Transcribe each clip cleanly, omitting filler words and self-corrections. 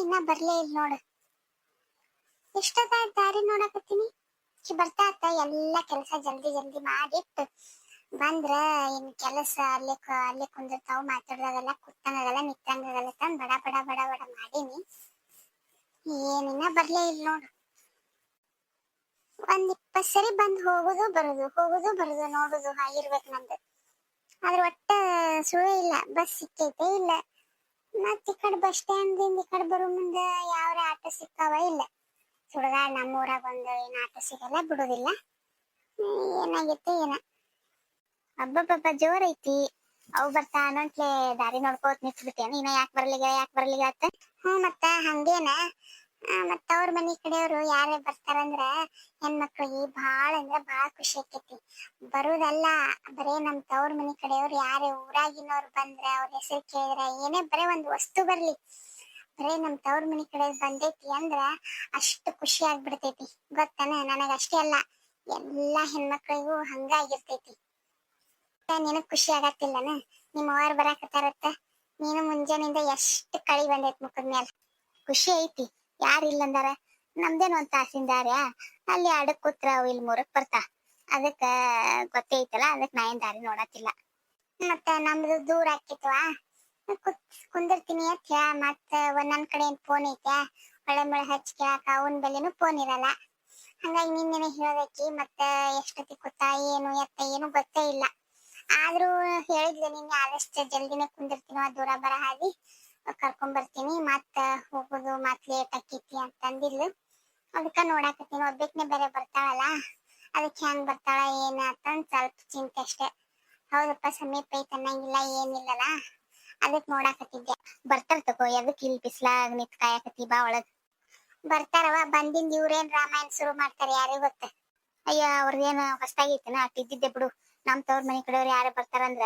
ಇನ್ನ ಬರ್ಲೇ ಇಲ್ಲ ನೋಡು. ಎಷ್ಟೊತ್ತಾಯ್ತು ದಾರಿ ನೋಡಕತ್ತೀನಿ. ಬರ್ತಾ ಎಲ್ಲಾ ಕೆಲಸ ಜಲ್ದಿ ಜಲ್ದಿ ಮಾಡಿಟ್ಟು ಬಂದ್ರ ಇನ್ ಕೆಲಸ ಅಲ್ಲೇ ಕುಂದಿರ್ತಾವ. ಮಾತಾಡೋದೆಲ್ಲ ಕುತ್ತಂಗಲ್ಲ ನಿತ್ತಂಗಲ್ಲ ತಂದ್ ಬಡ ಬಡ ಬಡ ಬಡ ಮಾಡೀನಿ. ಏನಿನ್ನ ಬರ್ಲೇ ಇಲ್ಲ ನೋಡು. ಒಂದ್ 20 ಸರಿ ಬಂದ್ ಹೋಗುದು ಬರುದು ನೋಡುದು ಆಗಿರ್ಬೇಕು ನಂದು. ಆದ್ರೆ ಒಟ್ಟ ಸುಳೇ ಇಲ್ಲ, ಬಸ್ ಸಿಕ್ಕೈತೆ ಇಲ್ಲ. ಮತ್ ಈ ಕಡೆ ಬಸ್ ಸ್ಟ್ಯಾಂಡ್ ಈ ಕಡೆ ಬರೋ ಮುಂದೆ ಯಾವ ಆಟೋ ಸಿಕ್ಕಾವ ಇಲ್ಲ. ಸುಡಗಾಡ್ ನಮ್ಮೂರಾಗ ಏನ್ ಆಟೋ ಸಿಗಲ್ಲ ಬಿಡುದಿಲ್ಲ. ಏನಾಗೈತೆ ಏನ ಹಬ್ಬ ಜೋರ್ ಐತಿ. ಅವು ಬರ್ತಾ ಅನ್ನೋಂಟ್ಲೆ ದಾರಿ ನೋಡ್ಕೋತ್ ನಿಂತ್ಬಿಟ್ಟೇನ. ಇನ್ನ ಯಾಕೆ ಬರ್ಲಿಗ ಆತ. ಮತ್ತ ಹಂಗೇನ. ಮತ್ತ ಅವ್ರ ಮನಿ ಕಡೆಯವರು ಯಾರೇ ಬರ್ತಾರಂದ್ರ ಹೆಣ್ಮಕ್ಳಿಗೆ ಬಾಳ ಖುಷಿ ಆಕೈತಿ. ಬರುದಲ್ಲ, ಬರೇ ನಮ್ ತವ್ರ ಮನಿ ಕಡೆಯವ್ರು ಯಾರೇ ಊರಾಗಿನವ್ರು ಬಂದ್ರ ಅವ್ರ ಹೆಸರು ಕೇಳಿದ್ರ ಏನೇ ಬರೇ ಒಂದ್ ವಸ್ತು ಬರ್ಲಿ, ಬರೇ ನಮ್ ತವ್ರ ಮನಿ ಕಡೆ ಬಂದೈತಿ ಅಂದ್ರ ಅಷ್ಟು ಖುಷಿ ಆಗ್ಬಿಡ್ತೈತಿ. ಗೊತ್ತಾನ? ನನಗ ಅಷ್ಟೇ ಅಲ್ಲ, ಎಲ್ಲಾ ಹೆಣ್ಮಕ್ಳಿಗೂ ಹಂಗಾಗಿರ್ತೈತಿ. ನಿನಗ್ ಖುಷಿ ಆಗತ್ತಿಲ್ಲನ? ನಿಮ್ಮ ಅವ್ರು ಬರಾಕತ್ತಾರತ್ತ. ನೀನು ಮುಂಜಾನಿಂದ ಎಷ್ಟು ಕಳಿ ಬಂದೈತಿ ಮುಖದ ಮ್ಯಾಲ. ಖುಷಿ ಐತಿ, ಯಾರಿಲ್ಲ ಅಂದಾರ. ನಮ್ದೇನು ಒಂದ್ ತಾಸಿನ ದಾರ್ಯ, ಅಲ್ಲಿ ಅಡಕ್ ಕೂತ್ರ ಅವು ಇಲ್ಲಿ 3ಕ್ ಬರ್ತಾ. ಅದಕ್ಕ ಗೊತ್ತೇ ಐತಲ್ಲ, ಅದಕ್ ನಾ ಏನ್ ದಾರಿ ನೋಡತ್ತಿಲ್ಲ. ಮತ್ತ ನಮ್ದು ದೂರ ಆಕಿತ್ವಾ, ಕುಂದಿರ್ತೀನಿ ಅಂತ ಹೇಳ. ಮತ್ತ ಒಂದೊಂದ್ ಕಡೆ ಏನ್ ಫೋನ್ ಐತೆ ಮಳೆ ಹಚ್ಚಿ ಕೇಳಾಕ, ಅವನ್ ಬೆಲೆನು ಫೋನ್ ಇರಲ್ಲ. ಹಂಗಾಗಿ ನಿನ್ನೆ ಹೇಳಬೇಕಿ. ಮತ್ತ ಎಷ್ಟೊತ್ತಿ ಕೂತ ಏನು ಎತ್ತ ಏನು ಗೊತ್ತೇ ಇಲ್ಲ. ಆದ್ರೂ ಹೇಳಿದ್ಲೆ ನಿನ್ನೆ ಆದಷ್ಟು ಜಲ್ದಿನೇ ಕುಂದಿರ್ತೀನೋ, ದೂರ ಬರ ಹಾದಿ ಕರ್ಕೊಂಡ್ ಬರ್ತೀನಿ. ಮತ್ತ ಹೋಗುದು ಮತ್ ಲೇಟ್ ಆಕೈತಿ ಅಂತಂದಿಲ್ಲ. ಅದಕ್ಕ ನೋಡಾಕತ್ತೀನಿ. ಒಬ್ಬಕ್ನೆ ಬೇರೆ ಬರ್ತಾಳಲ್ಲ, ಅದಕ್ಕೆ ಹೆಂಗ್ ಬರ್ತಾಳ ಏನ ಅಂತಂದ್ ಸ್ವಲ್ಪ ಚಿಂತೆ ಅಷ್ಟೇ. ಹೌದಪ್ಪ, ಸಮೀಪ ಐತೆ ಅನ್ನಂಗಿಲ್ಲ ಏನಿಲ್ಲಲ್ಲ, ಅದಕ್ ನೋಡಾಕತ್ತಿದ್ದೆ. ಬರ್ತಾರ ತಗೋ, ಎದಕ್ ಇಲ್ಲಿ ಬಿಸ್ಲಾಗ ನಿಂತ್ ಕಾಯಕತ್ತಿ, ಬಾ ಒಳಗ್. ಬರ್ತಾರವ. ಬಂದಿಂದ ಇವ್ರೇನ್ ರಾಮಾಯಣ ಶುರು ಮಾಡ್ತಾರೆ ಯಾರಿಗ ಗೊತ್ತ. ಅಯ್ಯ, ಅವ್ರದೇನ ಹೊಸ್ತಾಗೈತೆನ? ಅಟ್ಟಿದ್ದಿದ್ದೆ ಬಿಡು. ನಮ್ ತವ್ರ ಮನಿ ಕಡೆಯವ್ರು ಯಾರ ಬರ್ತಾರಂದ್ರ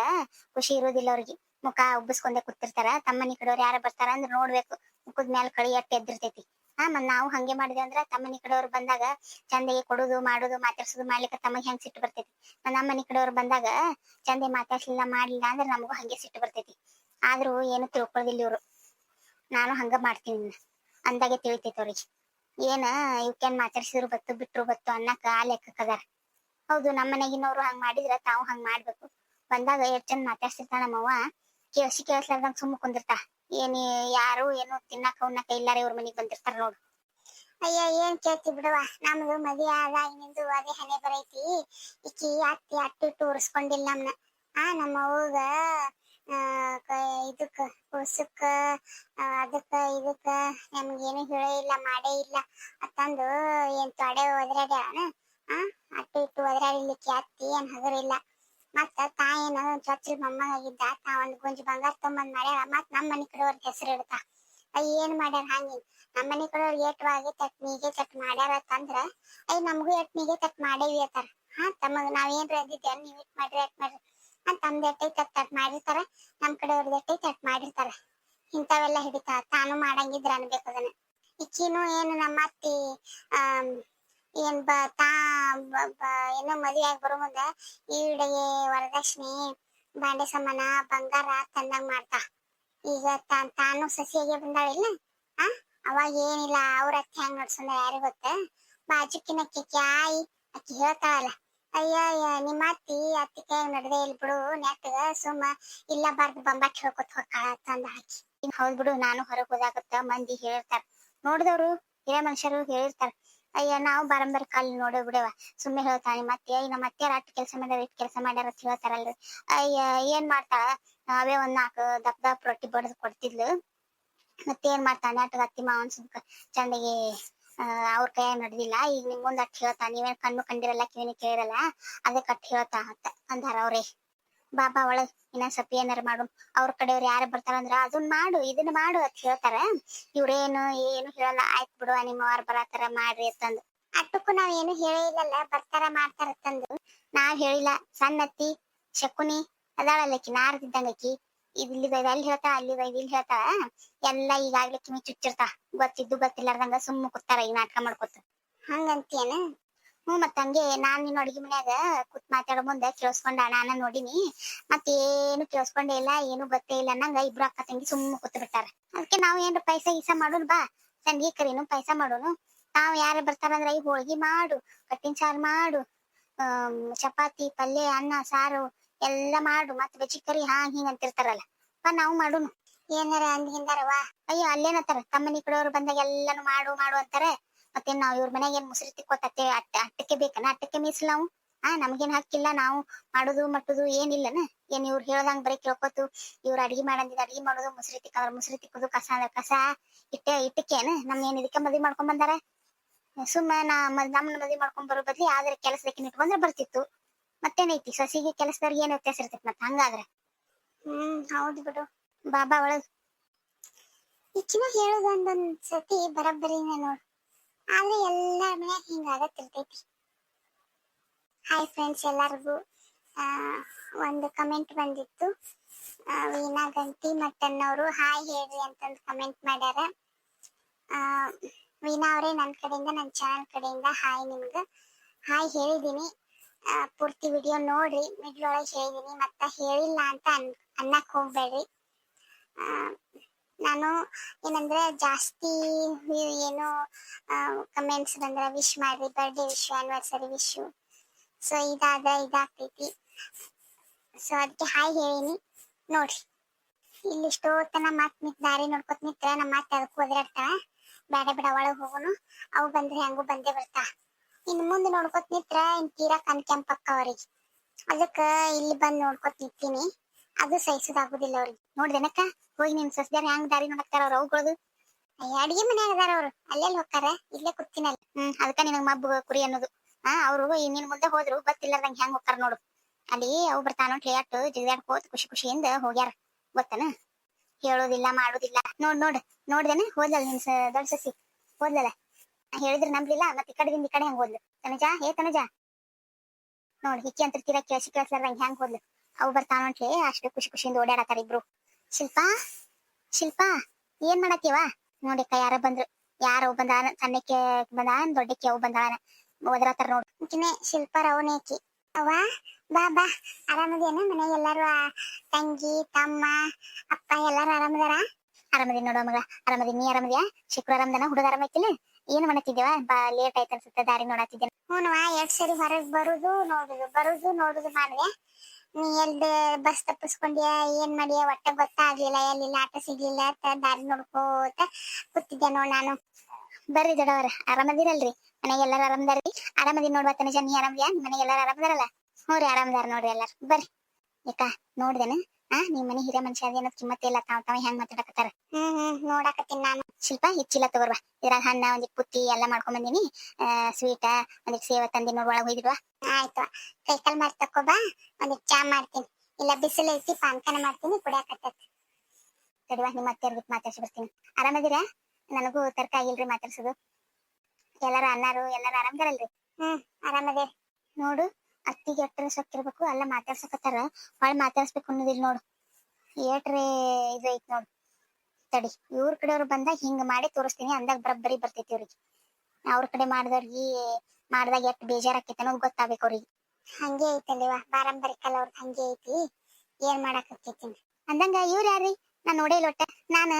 ಖುಷಿ ಇರೋದಿಲ್ಲ ಅವ್ರಿಗೆ. ಮುಖ ಉಬ್ಬಸ್ಕೊಂಡೆ ಕೂತಿರ್ತಾರ. ತಮ್ಮ ಮನಿ ಕಡೆಯವ್ರು ಯಾರ ಬರ್ತಾರ ಅಂದ್ರ ನೋಡ್ಬೇಕು, ಮುಖದ ಮ್ಯಾಲ ಕಳಿ ಎಟ್ಟ ಎದ್ದಿರ್ತೈತಿ. ಮತ್ ನಾವು ಹಂಗೆ ಮಾಡಿದ್ವಿ ಅಂದ್ರ ತಮ್ಮ ಮನಿ ಕಡೆಯವ್ರು ಬಂದಾಗ ಚಂದಗೆ ಕೊಡುದು ಮಾಡುದು ಮಾತಾಡ್ಸುದು ಮಾಡ್ಲಿಕ್ಕೆ ತಮಗೆ ಹೆಂಗ್ ಸಿಟ್ಟು ಬರ್ತೈತಿ. ನಮ್ಮ ಮನಿ ಕಡೆಯವ್ರು ಬಂದಾಗ ಚಂದೆ ಮಾತಾಡ್ಲಿಲ್ಲ ಮಾಡ್ಲಿಲ್ಲ ಅಂದ್ರ ನಮಗೂ ಹಂಗೆ ಸಿಟ್ಟು ಬರ್ತೈತಿ. ಆದ್ರೂ ಏನು ತಿಳ್ಕೊಳ್ದಿಲ್ಲ ಇವ್ರು. ನಾನು ಹಂಗ ಮಾಡ್ತೀನಿ ಅಂದಾಗೆ ತಿಳಿತೈತಿ ಅವ್ರಿಗೆ. ಏನ ಇವಕ್ಕೇನ್ ಮಾತಾಡ್ಸಿದ್ರು ಬತ್ತು ಬಿಟ್ರು ಬತ್ತು ಅನ್ನಕ ಆ ಲೆಕ್ಕಕ್ಕದಾರ. ಹೌದು, ನಮ್ಮ ಮನೆಗಿನವ್ರು ಹಂಗ್ ಮಾಡಿದ್ರ ತಾವು ಹಂಗ್ ಮಾಡ್ಬೇಕು. ಬಂದಾಗ ಎಷ್ಟ್ ಚಂದ ಮಾತಾಡ್ಸಿರ್ತಾಳ ನಮ್ಮವ್ವ. ಕೇಳಿಸ್ಲಾರ್ದಂಗ ಸುಮ್ಮ ಕುಂದಿರ್ತಾ. ಯಾರು ಏನು ತಿನ್ನಾಕ ಉಣ್ಣಾಕ ಇಲ್ಲಾರ ಇವ್ರ ಮನಿಗ್ ಬಂದಿರ್ತಾರ ನೋಡು. ಅಯ್ಯ, ಏನ್ ಕೇಳ್ತಿ ಬಿಡುವ. ನಮ್ದು ಮದ್ವೆ ಆದಾಗಿನಿಂದು ಅದೇ ಹಣೆ ಬರೈತಿ. ಈಕಿ ಅತ್ತಿ ಅಟ್ಟಿಟ್ಟು ಉರ್ಸ್ಕೊಂಡಿಲ್ಲ ನಮ್ನ. ನಮ್ಮ ಅವ್ವಗ ಇದಕ್ಕ ಉರ್ಸಕ್ಕ ಅದಕ್ಕ ಇದಕ್ಕ ನಮ್ಗೇನು ಹೇಳೇ ಇಲ್ಲ, ಮಾಡೇ ಇಲ್ಲ ಅಂತಂದು ಏನ್ ತೊಡೆ ಒದ್ರಾಡ್ಯಾನ. ಅಟ್ಟು ಇಟ್ಟು ಒದ್ರಾಡಿಲಿಕ್ಕೆ ಅತ್ತಿ ಏನ್ ಹಗರಿಲ್ಲ. ಮತ್ತ ತಾಯೇನ ಚೊಚ್ಚಲ ಮೊಮ್ಮಗಾಗಿದ್ದ ಒಂದ್ ಗುಂಜಿ ಬಂಗಾರ ತೊಂಬಂದ್ ಮಾಡ್ಯಾರ. ಮತ್ ನಮ್ ಮನಿ ಕಡೆಯವ್ರ ಹೆಸರು ಇಡ್ತಾ. ಏನ್ ಮಾಡ್ಯಾರ ಹಂಗಿ? ನಮ್ಮ ಮನಿ ಕಡೆಯವ್ರು ಏಟ್ವಾಗಿ ತಟ್ ಮೀಗೆ ತಟ್ ಮಾಡ್ಯಾರ ಅಂತಂದ್ರ ನಮಗೂ ಎಟ್ ಮೀಗೆ ತಟ್ ಮಾಡೇವಿ ಅತ್ತಾರ. ತಮಗ್ ನಾವೇನ್ರ ಅಂದಿದ್ದೆ? ನೀವ್ ಇಟ್ ಮಾಡ್ರಿ ಅಟ್ ಮಾಡ್ರಿ ಅಂತ ತಮ್ದು ಎಟ್ಟೈತಿ ತಟ್ ಮಾಡಿರ್ತಾರ, ನಮ್ ಕಡೆಯವ್ರದ್ದು ಎಟ್ಟೈತಿ ತಟ್ ಮಾಡಿರ್ತಾರ. ಇಂಥವೆಲ್ಲ ಹಿಡಿತಾ. ತಾನು ಮಾಡಂಗಿದ್ರ ಅನ್ಬೇಕು ಅದನ್ನ. ಇಕ್ಕಿನೂ ಏನು ನಮ್ಮ ಅತ್ತಿ ಏನ್ ಏನೋ ಮದ್ವೆ ಆಗಿ ಬರೋ ಮುಂದ ಈಡೆಗೆ ವರದಕ್ಷಿಣೆ ಬಾಂಡೆ ಸಾಮಾನ ಬಂಗಾರ ತಂದಂಗ್ ಮಾಡ್ತಾ. ಈಗ ತಾನು ಸಸಿಯಾಗೆ ಬಂದಾಳಿಲ್ಲ, ಅವಾಗ ಏನಿಲ್ಲ. ಅವ್ರ ಅತ್ತಿ ಹೆಂಗ್ ನಡ್ಸಂದ ಯಾರಿಗ ಗೊತ್ತ. ಬಾಜುಕಿನಕ್ಕಿ ಆಯಿ ಅಕ್ಕಿ ಹೇಳ್ತಾಳಲ್ಲ, ಅಯ್ಯ ನಿಮ್ಮ ಅತ್ತಿ ಕೈ ನಡ್ದೇ ಇಲ್ ಬಿಡು, ನೆಟ್ಟಗ ಸುಮ್ಮ ಇಲ್ಲ ಬಾರ್ದು ಬಂಬಾಟ್ ಹೇಳ್ಕೊತ ಹೋಗ್ತಾಳ ತಂದ ಹಾಕಿ. ಹೌದ್ ಬಿಡು, ನಾನು ಹೊರಗ್ ಹೋದಾಗತ್ತ ಮಂದಿ ಹೇಳಿರ್ತಾರ, ನೋಡಿದವ್ರು ಹಿರೇ ಮನುಷ್ಯರು ಹೇಳಿರ್ತಾರ. ಅಯ್ಯ, ನಾವು ಬಾರಂಬಾರಿ ಕಾಲಿ ನೋಡೇ ಬಿಡೇವ. ಸುಮ್ಮನೆ ಹೇಳ್ತಾಳ ನಿಮ್ಮ ಅತ್ತೆ. ನಮ್ಮ ಅತ್ತೆಯರ ಅಟ್ ಕೆಲಸ ಮಾಡ್ಯಾರ ಇಟ್ ಕೆಲಸ ಮಾಡ್ಯಾರ ಅಂತ ಹೇಳ್ತಾರಲ್ರಿ. ಅಯ್ಯ, ಏನ್ ಮಾಡ್ತಾಳ? ಅವೇ ಒಂದ್ 4 ದಪ್ಪ ರೊಟ್ಟಿ ಬಡದ್ ಕೊಡ್ತಿದ್ಲು. ಮತ್ತೇನ್ ಮಾಡ್ತಾಳ? ನೆಟ್ಟಗ ಅತ್ತಿ ಮಾವನ್ ಸುಮ್ಕ ಚಂದಗೆ ಅವ್ರ ಕೈ ನಡ್ದಿಲ್ಲ. ಈಗ ನಿಮ್ ಮುಂದ್ ಅಟ್ ಹೇಳ್ತಾ. ನೀವೇನ್ ಕಣ್ಣು ಕಂಡಿರಲ್ಲ ಕಿವಿನ ಕೇಳಿರಲ್ಲ, ಅದಕ್ಕೆ ಅಟ್ ಹೇಳ್ತಾ ಅಂದಾರ ಅವ್ರೇ. ಬಾಬಾ ಒಳಗ್ ಇನ್ನೊಂದ್ ಸ್ವಲ್ಪ ಏನಾರ ಮಾಡು. ಅವ್ರ ಕಡೆಯವ್ರು ಯಾರ ಬರ್ತಾರಂದ್ರ ಅದನ್ನ ಮಾಡು ಇದನ್ನ ಮಾಡು ಅಂತ ಹೇಳ್ತಾರ. ಇವ್ರೇನು ಏನು ಹೇಳಲ್ಲ. ಆಯ್ತು ಬಿಡು, ನಿಮ್ಮವ್ರು ಬರತಾರ ಮಾಡ್ರಿ ಅಂತಂದು. ಅಟ್ಟಕ್ಕೂ ನಾವ್ ಏನು ಹೇಳೇ ಇಲ್ಲಲ್ಲ, ಬರ್ತಾರ ಮಾಡ್ತಾರ ತಂದು. ನಾವ್ ಹೇಳಿಲ್ಲ. ಸಣ್ಣತ್ತಿ ಶಕುನಿ ಅದಾಳಲ್ಲಕ್ಕಿ ನಾರದಿದ್ದಂಗಕ್ಕಿ, ಇಲ್ಲಿ ಅಲ್ಲಿ ಹೇಳ್ತಾ ಅಲ್ಲಿ ಇಲ್ಲಿ ಹೇಳ್ತಾ. ಎಲ್ಲ ಈಗಾಗ್ಲೇ ಕಿವಿ ಚುಚ್ಚಿರ್ತಾ. ಗೊತ್ತಿದ್ದು ಗೊತ್ತಿಲ್ಲಾರ್ದಂಗ ಸುಮ್ಮ ಕೂತಾರ ಈಗ ನಾಟಕ ಮಾಡ್ಕೊತ. ಹಂಗಂತೇನ? ಮತ್ತ ಹಂಗೆ ನಾನ್ ನಿನ್ನ ಅಡ್ಗಿ ಮನ್ಯಾಗ ಕೂತ್ ಮಾತಾಡೋ ಮುಂದೆ ಕೇಳಿಸ್ಕೊಂಡ ನಾನ ನೋಡಿನಿ. ಮತ್ತೇನು ಕೇಳಿಸ್ಕೊಂಡೇ ಇಲ್ಲ, ಏನು ಗೊತ್ತೇ ಇಲ್ಲ ಅನ್ನಂಗ ಇಬ್ರು ಅಕ್ಕ ತಂಗಿ ಸುಮ್ಮ ಕೂತ್ ಬಿಟ್ಟಾರ. ಅದಕ್ಕೆ ನಾವ್ ಏನ್ರ ಪೈಸಾ ಗೀಸಾ ಮಾಡೋಣ ಬಾ, ಸಂಗಿ ಕರೀನು ಪೈಸಾ ಮಾಡೋನು. ನಾವ್ ಯಾರ ಬರ್ತಾರಂದ್ರ ಈ ಹೋಳ್ಗಿ ಮಾಡು, ಕಟ್ಟಿನ ಸಾರು ಮಾಡು, ಚಪಾತಿ ಪಲ್ಯ ಅನ್ನ ಸಾರು ಎಲ್ಲಾ ಮಾಡು, ಮತ್ ಬಜ್ಜಿ ಕರಿ ಹಾಂಗ್ ಹಿಂಗ್ ಅಂತಿರ್ತಾರಲ್ಲ ಬಾ ನಾವು ಮಾಡೋನು. ಏನಾರ ಅಂದ್ ಹಿಂದಾರವ ಅಯ್ಯೋ ಅಲ್ಲೇನತ್ತಾರ ತಮ್ಮನಿ ಕಡೆಯವ್ರು ಬಂದಾಗ ಎಲ್ಲಾನು ಮಾಡು ಮಾಡು ಅಂತಾರೆ. ಮತ್ತೇನ್ ನಾವ್ ಇವ್ರ ಮನ್ಯಾಗ ಏನ್ ಮುಸ್ರಿ ತಿಕ್ಕೋತತ್ತೆ ಅಟ್ಟಕ್ಕೆ ಬೇಕನ, ಅಟ್ಟಕ್ಕೆ ಮೀಸಲ್ ನಾವು? ನಮ್ಗೇನ್ ಹಕ್ಕಿಲ್ಲ, ನಾವು ಮಾಡುದು ಮಟ್ಟುದು ಏನಿಲ್ಲನ? ಏನ್ ಇವ್ರು ಹೇಳ್ದಂಗ್ ಬರೀ ಕೇಳ್ಕೊತು ಇವ್ರ ಅಡ್ಗಿ ಮಾಡಂದಿದ್ ಅಡ್ಗಿ ಮಾಡೋದು, ಮುಸ್ರಿ ತಿಕ್ಕಂದ್ರ ಮುಸ್ರಿ ತಿಕ್ಕುದು, ಕಸ ಅಂದ್ರ ಕಸ, ಇಟ್ಟಕ್ಕೇನ ನಮ್ ಏನ್ ಇದಕ್ಕೆ ಮದ್ವಿ ಮಾಡ್ಕೊಂಡ್ ಬಂದಾರ? ಸುಮ್ಮ ನಮ್ಮನ್ನ ಮದ್ವಿ ಮಾಡ್ಕೊಂಡ್ ಬರೋ ಬದ್ಲಿ ಆದ್ರೆ ಕೆಲಸದಕ್ಕೆ ಇಟ್ಕೊಂಡ್ರೆ ಬರ್ತಿತ್ತು. ಮತ್ತೇನೈತಿ, ಸೊಸಿಗೆ ಕೆಲಸದವ್ರಿಗೆ ಏನ್ ವ್ಯತ್ಯಾಸ ಇರ್ತೈತಿ ಮತ್ತ ಹಂಗಾದ್ರೆ? ಹೌದು ಬಿಡು. ಬಾಬಾ ಒಳಗ್ ಈಕಿನ ಹೇಳುದು ಒಂದೊಂದ್ ಸತಿ ಬರಬ್ಬರಿನ ನೋಡು, ಆದ್ರೆ ಎಲ್ಲಾ ಮನ್ಯಾಗ ಹಿಂಗ ಆಗತ್ತಿರ್ತೈತಿ. ಹಾಯ್ ಫ್ರೆಂಡ್ಸ್, ಎಲ್ಲರಿಗೂ ಒಂದು ಕಮೆಂಟ್ ಬಂದಿತ್ತು. ವೀಣಾ ಗಂಟಿ ಮಟ್ಟನ್ ಅವರು ಹಾಯ್ ಹೇಳ್ರಿ ಅಂತಂದು ಕಮೆಂಟ್ ಮಾಡ್ಯಾರ. ವೀಣಾ ಅವರೇ, ನನ್ನ ಕಡೆಯಿಂದ ನನ್ನ ಚಾನಲ್ ಕಡೆಯಿಂದ ಹಾಯ್. ನಿಮ್ಗೆ ಹಾಯ್ ಹೇಳಿದೀನಿ, ಪೂರ್ತಿ ವಿಡಿಯೋ ನೋಡ್ರಿ. ಮಿಡ್ಲೊಳಗೆ ಹೇಳಿದೀನಿ, ಮತ್ತ ಹೇಳಿಲ್ಲ ಅಂತ ಅನ್ನಕ್ ಹೋಗ್ಬೇಡ್ರಿ. ನಾನು ಏನಂದ್ರೆ ಜಾಸ್ತಿ ಏನು ಕಮೆಂಟ್ಸ್ ಬಂದ್ರೆ ವಿಶ್ ಮಾಡ್ರಿ, birthday wish, anniversary wish, so ಇದಾಗ್ತೈತಿ. ಸೊ ಅದಕ್ಕೆ ಹಾಯ್ ಹೇಳಿನಿ ನೋಡ್ರಿ. ಇಲ್ಲಿ ಇಷ್ಟೋತನ ಮತ್ ದಾರಿ ನೋಡ್ಕೊತ ನಿತ್ರ ನಮ್ಮ ಮತ್ತೆ ಅದಕ್ಕೂ ಒದರಾಡ್ತಾಳ. ಬೇಡ ಬಿಡ ಒಳಗ್ ಹೋಗುನು, ಅವು ಬಂದ್ರೆ ಹೆಂಗು ಬಂದೇ ಬರ್ತಾ. ಇನ್ ಮುಂದೆ ನೋಡ್ಕೊತ ನಿತ್ರ ಇನ್ ತೀರಾ ಕಣ್ ಕೆಂಪಕ್ಕ ಅವ್ರಿಗೆ. ಅದಕ್ಕ ಇಲ್ಲಿ ಬಂದ್ ನೋಡ್ಕೊತ ನಿಂತೀನಿ, ಅದು ಸಹಿಸೋದಾಗುದಿಲ್ಲ ಅವ್ರಿಗೆ. ನೋಡ್ದೇನಕ್ಕ ಹೋಗಿ ನಿನ್ ಸಸ್ದಾರ ಹೆಂಗ್ ದಾರಿ ನೋಡಕ್ತಾರ ಅವ್ರ ಅವುಗಳದು. ಅಡಿಗೆ ಮನ್ಯಾಗ ಅದಾರ ಅವ್ರು, ಅಲ್ಲೆಲ್ಲಿ ಹೋಗ್ತಾರ, ಇಲ್ಲೇ ಕೂತಿನಲ್ಲ. ಅದಕ್ಕ ನಿನಗ್ ಮಬ್ಬು ಕುರಿ ಅನ್ನೋದು. ಅವ್ರು ನಿನ್ ಮುಂದೆ ಹೋದ್ರು ಗೊತ್ತಿಲ್ಲದಂಗ ಹೆಂಗ್ ಹೋಗ್ತಾರ ನೋಡು. ಅಲ್ಲಿ ಅವು ಬರ್ತಾನೋ ಅಟ್ಟು ಜಿಗಿದಾಡ್ಕೋತ ಖುಷಿ ಖುಷಿಯಿಂದ ಹೋಗ್ಯಾರ, ಗೊತ್ತನ? ಹೇಳೋದಿಲ್ಲ ಮಾಡೋದಿಲ್ಲ. ನೋಡ್ದೇನ ಹೋದ್ಲಲ್ಲ ನಿನ್ ದೊಡ್ಡ ಸಸಿ ಹೋದ್ಲಲ್ಲ. ಹೇಳಿದ್ರೆ ನಂಬ್ಲಿಲ್ಲ, ಮತ್ತೆ ಈ ಕಡೆದಿಂದ ಈ ಕಡೆ ಹೆಂಗ್ ಹೋದ್ಲು? ತನಜ ನೋಡ್ ಹಿಕ್ಕಿ ಅಂತ ತೀರಾ ಕೇಳಿಸ್ಲಾರ್ದಂಗ ಹೆಂಗ್ ಹೋದ್ಲು. ಅವು ಬರ್ತಾನೋ ಅಷ್ಟು ಖುಷಿ ಖುಷಿಯಿಂದ ಓಡಾಡತಾರ ಇಬ್ರು. ಶಿಲ್ಪಾ ಏನ್ ಮಾಡತ್ತೀವ? ನೋಡಿಕ್ಕ ಯಾರ ಬಂದ್ರು, ಯಾರು ಬಂದಾನ, ಸಣ್ಣಕ್ಕೆ ಬಂದಾನ, ದೊಡ್ಡಕ್ಕೆ ಅವು ಬಂದಾನ, ಒದರಾತಾರ ನೋಡು. ಮುಖ್ಯನೇ ಶಿಲ್ಪ ರವನೇಕಿ ಅವ್ವ. ಬಾ ಆರಾಮದೇನ? ಮನೆಗೆ ಎಲ್ಲಾರು ತಂಗಿ ತಮ್ಮ ಅಪ್ಪ ಎಲ್ಲಾರು ಆರಾಮದಾರ? ಆರಾಮದಿ ನೋಡುವ ಮಗ, ಆರಾಮದಿ. ನೀ ಆರಾಮದಿಯಾ? ಶಿಕ್ರು ಆರಾಮದನ? ಹುಡುಗ ಆರಾಮೈತಿಲ್ಲ? ಏನ್ ಮಾಡತ್ತಿದ್ದೇವ? ಲೇಟ್ ಆಯ್ತು ಅನ್ಸುತ್ತೆ, ದಾರಿ ನೋಡತ್ತಿದ್ದೇನೆ. ಹ್ಞೂನವ್ವ, 2 ಸರಿ ಹೊರಗೆ ಬರುದು ನೋಡುದು ಮಾಡಿದೆ. ನೀ ಎಲ್ದ ಬಸ್ ತಪ್ಪಿಸ್ಕೊಂಡ್ಯಾ ಏನ್ ಮಾಡಿಯ ಒಟ್ಟ ಗೊತ್ತಾಗ್ಲಿಲ್ಲ, ಎಲ್ಲಿಲ್ಲ ಆಟ ಸಿಗ್ಲಿಲ್ಲ ಅಂತ ದಾರಿ ನೋಡ್ಕೋತ ಕೂತಿದ್ದೆ ನೋಡ್ ನಾನು. ಬರ್ರಿ ದೊಡ್ಡವ್ರ, ಆರಾಮದಿರಲ್ರಿ? ಮನೆಗೆ ಎಲ್ಲಾರು ಆರಾಮದಾರಿ? ಆರಾಮದಿ ನೋಡ್ವಾ ತನಜ, ನೀ ಆರಾಮದಿಯಾ? ಮನೆಗೆ ಎಲ್ಲಾರು ಆರಾಮದಾರಲ್ಲ? ಹ್ಞೂ ರೀ, ಆರಾಮದಾರ ನೋಡ್ರಿ ಎಲ್ಲಾರು. ಬರ್ರಿ. ಯಾಕ ನೋಡ್ದೇನ ನಿಮ್ ಮನೆ ಹಿರಿಯ ಮನುಷ್ಯ ಅದೇನೋ ಕಿಮ್ಮತ್ತೆ ಇಲ್ಲ, ತಾವ್ ಹೆಂಗ್ ಮಾತಾಡಕತ್ತಾರ. ನೋಡಾಕತ್ತೀನಿ ನಾನು. ಶಿಲ್ಪ ಹೆಚ್ಚಿಲ್ಲ ತಗೋರ್ವಾ, ಇದ್ರಾಗ ಹಣ್ಣ ಒಂದಿಟ್ ಪುಟ್ಟಿ ಎಲ್ಲ ಮಾಡ್ಕೊಂಡ್ ಬಂದಿನಿ, ಸ್ವೀಟ ಒಂದಿಟ್ ಸೇವ ತಂದಿ ನೋಡ್, ಒಳಗ್ ಹೋಯ್ದಿಡ್ವಾ. ಆಯ್ತು, ಕೈಕಾಲ್ ಮಾಡಿ ತಕೋಬಾ, ಒಂದಿಟ್ ಚಾ ಮಾಡ್ತೀನಿ. ಇಲ್ಲ ಬಿಸಿಲು ಐತಿ, ಪಾನ್ಕನ ಮಾಡ್ತೀನಿ, ಕುಡಿಯಾಕತ್ತೈತಿ. ತಡಿವಾ, ನಿಮ್ಮ ಅತ್ತೆ ಬಿಟ್ಟು ಮಾತಾಡ್ಸಿ ಬರ್ತೀನಿ. ಆರಾಮದಿರಾ? ನನಗೂ ತರ್ಕ ಆಗಿಲ್ರಿ ಮಾತಾಡ್ಸೋದು. ಎಲ್ಲಾರು ಅನ್ನಾರು ಎಲ್ಲಾರು ಆರಾಮದಾರಲ್ರಿ? ಆರಾಮದೇ ನೋಡು. ಅತ್ತಿಗೆ ಎಟ್ಟರ ಸೊಕ್ಕಿರ್ಬೇಕು, ಅಲ್ಲ ಮಾತಾಡ್ಸಕತ್ತಾರ, ಹೊಳ್ ಮಾತಾಡ್ಸ್ಬೇಕು ಅನ್ನೋದಿಲ್ ನೋಡು. ಏಟ್ರೆ ಇದು ಐತ್ ನೋಡು. ತಡಿ, ಇವ್ರ ಕಡೆಯವ್ರು ಬಂದಾಗ ಹಿಂಗ್ ಮಾಡಿ ತೋರಿಸ್ತೀನಿ, ಅಂದಾಗ ಬರಬ್ಬರಿ ಬರ್ತೈತಿ ಅವ್ರಿಗೆ. ಅವ್ರ ಕಡೆ ಮಾಡ್ದಾಗ ಎಷ್ಟ್ ಬೇಜಾರಾಕೈತಿ ಅನ್ನೋದು ಗೊತ್ತಾಗ್ಬೇಕು ಅವ್ರಿಗೆ. ಹಂಗೆ ಐತಲ್ವಾ ಪಾರಂಪರಿಕಲ್ಲ, ಅವ್ರದ್ದು ಹಂಗೆ ಐತಿ, ಏನ್ ಮಾಡಾಕತ್ತೈತಿ ಅಂದಂಗ. ಇವ್ರ ಯಾರ್ರಿ? ನಾನ್ ನೋಡೇ ಇಲ್ಲ ಒಟ್ಟ. ನಾನು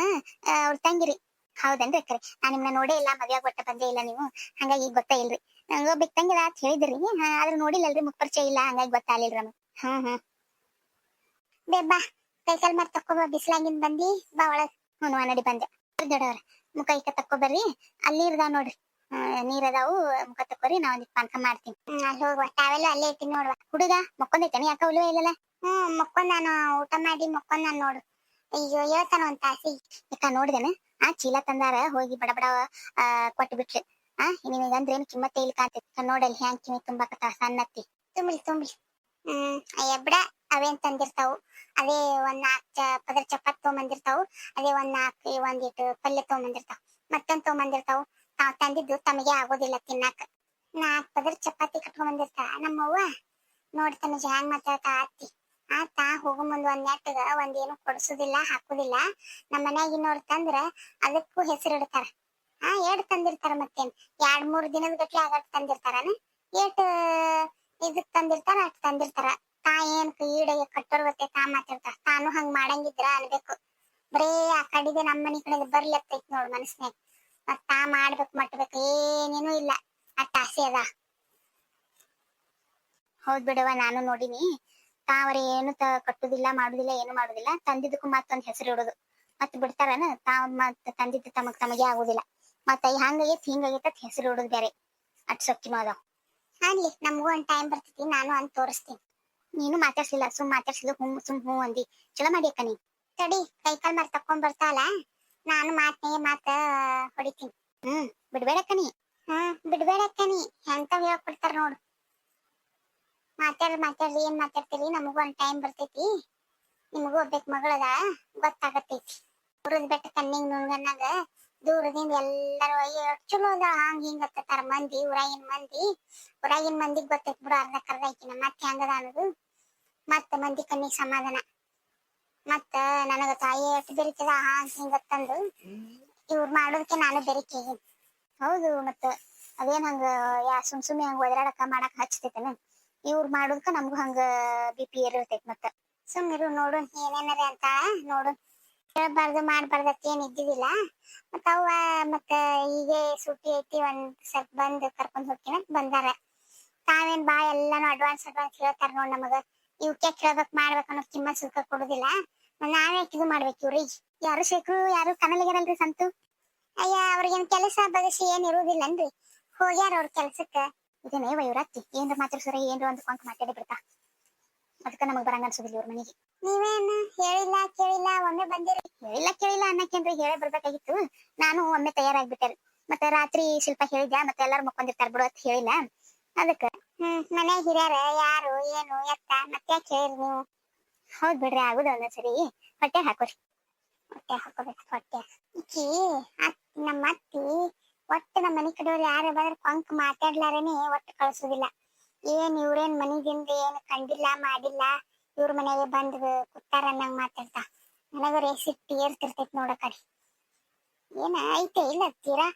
ಅವ್ರ ತಂಗಿರಿ. ಹೌದನ್ರಿ ಅಕ್ಕರೆ, ನಾನ್ ನಿಮ್ನ ನೋಡೇ ಇಲ್ಲ, ಮದ್ಯಾಗ ಒಟ್ಟ ಬಂದೇ ಇಲ್ಲ ನೀವು, ಹಂಗಾಗಿ ಈಗ ಗೊತ್ತಾ ಇಲ್ರಿ. ನಂಗ ಒಬ್ಬ ತಂಗಿರ ಅಂತ ಹೇಳಿದ್ರಿ, ಆದ್ರೆ ನೋಡಿಲ್ಲಲ್ರಿ, ಮುಖ ಪರಿಚಯ ಇಲ್ಲ, ಹಂಗಾಗಿ ಗೊತ್ತಾಗ್ಲಿಲ್ರಿ ನಮ್ಗೆ. ಬಾ ಕೈಕಾಲ್ ಮಾಡಿ ತಕ್ಕೊಬ, ಬಿಸ್ಲಾಗಿಂದ ಬಂದಿ, ಬಾ ಒಳಗ್. ನಡಿ ಬಂದೆ. ದೊಡ್ಡವ್ರ ಮುಖ ಈಕ ತಕ್ಕೊಬರ್ರಿ, ಅಲ್ಲಿ ನೀರ್ದಾವ್ ನೋಡ್ರಿ, ನೀರ್ ಅದಾವು, ಮುಖ ತಕ್ಕೋರಿ, ನಾ ಒಂದಿಟ್ ಪಾನ್ಕ ಮಾಡ್ತೀನಿ. ಅಲ್ಲಿ ಹೋಗುವ, ತಾವೆಲ್ಲ ಅಲ್ಲೇ ಇರ್ತೀನಿ ನೋಡುವ. ಹುಡುಗ ಮಕ್ಕೊಂದೈತೇನೆ, ಯಾಕ ಉಳುವ ಇಲ್ಲಲ್ಲ? ಮಕ್ಕೊಂದ್, ನಾನು ಊಟ ಮಾಡಿ ಮಕ್ಕೊಂದ್ ನಾನು ನೋಡು. ಅಯ್ಯೋ ಹೇಳ್ತಾನ ಒಂದ್ ತಾಸಿ. ಯಾಕ ನೋಡಿದೇನ ಚೀಲ ತಂದಾರ, ಹೋಗಿ ಬಡ ಬಡ ಕೊಟ್ಟು ಬಿಟ್ರಿ. ನಿಮಗಂದ್ರೆ ಏನ್ ಕಿಮ್ಮತ್ತೆ ಇಲ್ಲಿ ಕಾಣ್ತೈತಿ. ನೋಡಲ್ಲಿ ಹ್ಯಾಂಗ್ ಕಿಮ್ಮಿ ತುಂಬಾಕತ್ತ ಸಣ್ಣತ್ತಿ. ತುಂಬಿ ಅಯ್ಯ ಬಿಡ, ಅವೇನ್ ತಂದಿರ್ತಾವು. ಅದೇ ಒಂದ್ 4 ಪದರ ಚಪಾತಿ ತಗೊಂಬಂದಿರ್ತಾವು, ಅದೇ ಒಂದಿಟ್ಟು ಪಲ್ಯ ತಗೊಂಬಂದಿರ್ತಾವ, ಮತ್ತೊಂದ್ ತಗೊಂಬಂದಿರ್ತಾವು. ತಾವ್ ತಂದಿದ್ದು ತಮಗೆ ಆಗೋದಿಲ್ಲ ತಿನ್ನಾಕ. 4 ಪದರ ಚಪಾತಿ ಕಟ್ಕೊಂಡ್ ಬಂದಿರ್ತಾಳ ನಮ್ಮವ್ವ. ನೋಡ್ತಾನ ಹ್ಯಾಂಗ್ ಮಾತಾಡ್ತಾ ಅತ್ತಿ. ಹೋಗೋ ಮುಂದ್ ಒಂದ್ ನೆಟ್ಟಗ ಒಂದೇನು ಕೊಡ್ಸುದಿಲ್ಲ, ಹಾಕುದಿಲ್ಲ. ನಮ್ಮ ಮನ್ಯಾಗ ಇನ್ನೋರ್ ತಂದ್ರ ಅದಕ್ಕೂ ಹೆಸರು ಇಡ್ತಾರ. 2 ತಂದಿರ್ತಾರ, ಮತ್ತೇನ್ 2-3 ದಿನದ ಗಟ್ಲೆ ಆಗಾಕ ತಂದಿರ್ತಾರನ. ಏಟ್ ಇದಕ್ ತಂದಿರ್ತಾರ ಅಟ್ ತಂದಿರ್ತಾರ. ತಾ ಏನ್ ಈಡೆಗೆ ಕಟ್ಟೋರ್ ಗೊತ್ತೆ ತಾ ಮಾತಿರ್ತಾರ. ತಾನು ಹಂಗ್ ಮಾಡಂಗಿದ್ರ ಅನ್ಬೇಕು. ಬರೇ ಆ ಕಡಿದೆ ನಮ್ಮ ಮನಿ ಕಡೆ ಬರ್ಲತ್ತೈತ್ ನೋಡ್ ಮನಸ್ನ್ಯಾಗ. ಮತ್ ತಾ ಮಾಡ್ಬೇಕು ಮಟ್ಬೇಕು ಏನೇನು ಇಲ್ಲ, ಅಟ್ಟ ಆಸೆ ಅದ. ಹೌದ್ ಬಿಡವ, ನಾನು ನೋಡಿನಿ. ತಾವರ ಏನು ಕಟ್ಟುದಿಲ್ಲ ಮಾಡುದಿಲ್ಲ, ಏನು ಮಾಡುದಿಲ್ಲ. ತಂದಿದ್ದಕ್ಕೂ ಮತ್ತೊಂದ್ ಹೆಸರು ಇಡೋದು. ಮತ್ ಬಿಡ್ತಾರನ ತಾವ್ ಮತ್ ತಂದಿದ್ದು ತಮಗೆ ಆಗುದಿಲ್ಲ. ಮತ್ತ ಹಂಗಾಗೈತಿ ಹಿಂಗಾಗೈತಿ ಹೆಸರು ಇಡೋದು ಬೇರೆ. ಅಟ್ ಸೊಕ್ಕಿನೂ ಅದಾವ. ಅನ್ಲಿ, ನಮಗೂ ಒಂದ್ ಟೈಮ್ ಬರ್ತೈತಿ, ನಾನು ಅಂತ ತೋರಿಸ್ತೀನಿ. ನೀನು ಮಾತಾಡ್ಸಿಲ್ಲ, ಮಾತಾಡ್ಸಿಲ್ಲ, ಸುಮ್ ಹೂ ಅಂದಿ. ಚಲೋ ಮಾಡಿ ಅಕ್ಕ ನೀ. ತಡಿ, ಕೈಕಾಲ್ ಮಾರ್ ತಕೊಂಡ್ ಬರ್ತಾವಲ್ಲ, ನಾನು ಮಾತ ಹೊಡಿತೀನಿ. ಬಿಡ್ಬೇಡಕ್ಕ ನೀ. ಬಿಡ್ಬೇಡಕ್ಕ ನೀ. ಎಂತವ್ ಹೇಳ್ಕೊಡ್ತಾರ ನೋಡು. ಮಾತಾಡ್ರಿ ಏನ್ ಮಾತಾಡ್ತೀರಿ, ನಮಗೂ ಒಂದ್ ಟೈಮ್ ಬರ್ತೈತಿ. ನಿಮಗೂ ಒಬ್ಬಕ್ ಮಗಳದ ಗೊತ್ತಾಗತೈತಿ. ಉರದ್ ಬೆಟ್ಟ ಕಣ್ಣಿಂಗ್ ನುಂಗನ್ನಾಗ ದೂರದಿಂದ ಎಲ್ಲರೂ ಅಯ್ಯೋ ಚಲೋ ಅದ ಹಂಗ ಹಿಂಗ ಹತ್ತಾರ ಮಂದಿ. ಊರಾಗಿನ ಮಂದಿಗ್ ಗೊತ್ತೈತಿ ಬಿಡು, ಅರ್ಧ ಐಕಿನ ಮತ್ತೆ ಹೆಂಗದ ಅನ್ನೋದು. ಮತ್ತ ಮಂದಿ ಕಣ್ಣಿಗೆ ಸಮಾಧಾನ. ಮತ್ತ ನನಗ ತಾಯಿ ಎಷ್ಟು ಬೆರಿತದ ಹಾಂಗ್ ಹಿಂಗತ್ತಂದು ಇವ್ರು ಮಾಡೋದಕ್ಕೆ ನಾನು ಬೆರಿಕೆ. ಹೌದು, ಮತ್ತ ಅದೇನ್ ಹಂಗ ಸುಮ್ನೆ ಹಂಗ ಒದರಾಡಕ ಮಾಡಕ್ ಹಚ್ತೈತೇನ. ಇವ್ರು ಮಾಡೋದಕ್ಕ ನಮ್ಗೂ ಹಂಗ BP ಏರಿರ್ತೈತಿ. ಮತ್ತ ಸುಮ್ಮಿರು, ನೋಡು ಏನೇನರ ಅಂತ ನೋಡು. ಹೇಳ್ಬಾರ್ದು ಮಾಡ್ಬಾರ್ದತ್ ಏನ್ ಇದ್ದಿದ್ದಿಲ್ಲ. ಮತ್ತ ಅವ್ವ ಮತ್ತ ಈಗ ಸೂಟಿ ಐತಿ, ಒಂದ್ ಸ್ವಲ್ಪ ಬಂದ್ ಕರ್ಕೊಂಡ್ ಹೋಗ್ತೀನಿ ಬಂದಾರ. ತಾವೇನ್ ಬಾ ಎಲ್ಲಾನು ಅಡ್ವಾನ್ಸ್ ಹೇಳ್ತಾರ ನೋಡ್ ನಮಗ. ಇವಕ್ಕೆ ಕೇಳ್ಬೇಕ್ ಮಾಡ್ಬೇಕ ಅನ್ನೋ ಕಿಮ್ಮತ್ ಸುಖ ಕೊಡುದಿಲ್ಲ. ನಾವೇ ಇದು ಮಾಡ್ಬೇಕು ಇವ್ರಿಗೆ. ಯಾರು ಶೇಖರು ಯಾರು ಕನಲಿಗರಲ್ರಿ ಸಂತು. ಅಯ್ಯ, ಅವ್ರಿಗೇನ್ ಕೆಲಸ ಬಗಸಿ ಏನ್ ಇರುವುದಿಲ್ಲನ್ರಿ, ಹೋಗ್ಯಾರ ಅವ್ರ ಕೆಲ್ಸಕ್ಕ. ಇದೇನೇ ಇವರತ್ತಿ ಏನ್ರ ಮಾತಾಡ್ಸೋರ ಏನ್ರ ಒಂದು ಕೊಂಕ್ ಮಾತಾಡಿ ಬಿಡ್ತಾ. ಅದಕ್ಕ ನಮಗ್ ಬರಂಗ ಅನ್ಸೋದಿಲ್ಲ ಇವ್ರ ಮನೆಗೆ. ನೀವೇನು ಹೇಳಿಲ್ಲ ಕೇಳಿಲ್ಲ ಒಮ್ಮೆ ಬಂದಿರಿ. ಹೇಳಿಲ್ಲ ಕೇಳಿಲ್ಲ ಅನ್ನಕೇನ್ರಿ, ಹೇಳೇ ಬರ್ಬೇಕಾಗಿತ್ತು. ನಾನು ಒಮ್ಮೆ ತಯಾರಾಗ್ಬಿಟ್ಟೆ. ಮತ್ತೆ ರಾತ್ರಿ ಶಿಲ್ಪ ಹೇಳಿದ್ಯಾ, ಮತ್ತೆ ಎಲ್ಲಾರು ಮಕ್ಕೊಂಡಿರ್ತಾರ ಬಿಡು ಅಂತ ಹೇಳಿಲ್ಲ. ಅದಕ್ಕ ಮನ್ಯಾಗ ಹಿರಿಯಾರ ಯಾರು ಏನು ಎತ್ತ ಮತ್ತೆ ಯಾಕೆ ಹೇಳಿರಿ ನೀವು. ಹೌದ್ ಬಿಡ್ರಿ, ಆಗುದ ಒಂದೊಂದ್ಸರಿ. ಹೊಟ್ಟೆ ಹಾಕೋರಿ. ಹೊಟ್ಟೆ ಹಾಕೋಬೇಕು. ಹೊಟ್ಟೆ ಈಕಿ ನಮ್ಮ ಅತ್ತಿ ಒಟ್ಟು ನಮ್ಮ ಮನಿ ಕಡೆಯವ್ರು ಯಾರು ಬಂದ್ರೆ ಕೊಂಕ್ ಮಾತಾಡ್ಲಾರೇನೆ ಒಟ್ಟು ಕಳ್ಸುದಿಲ್ಲ. ಏನ್ ಇವ್ರೇನ್ ಮನಿದಿಂದ ಏನ್ ಕಂಡಿಲ್ಲ ಮಾಡಿಲ್ಲ, ಇವ್ರ ಮನೆಗೆ ಬಂದ್ ಕುತ್ತಾರ ಅನ್ನಂಗ್ ಮಾತಾಡ್ತಾ. ನನಗರೆ ಸಿಟ್ಟು ಏರ್ತಿರ್ತೈತಿ ನೋಡ ಕಡೆ. ಏನ ಐತೆ ಇಲ್ಲ ತೀರಾ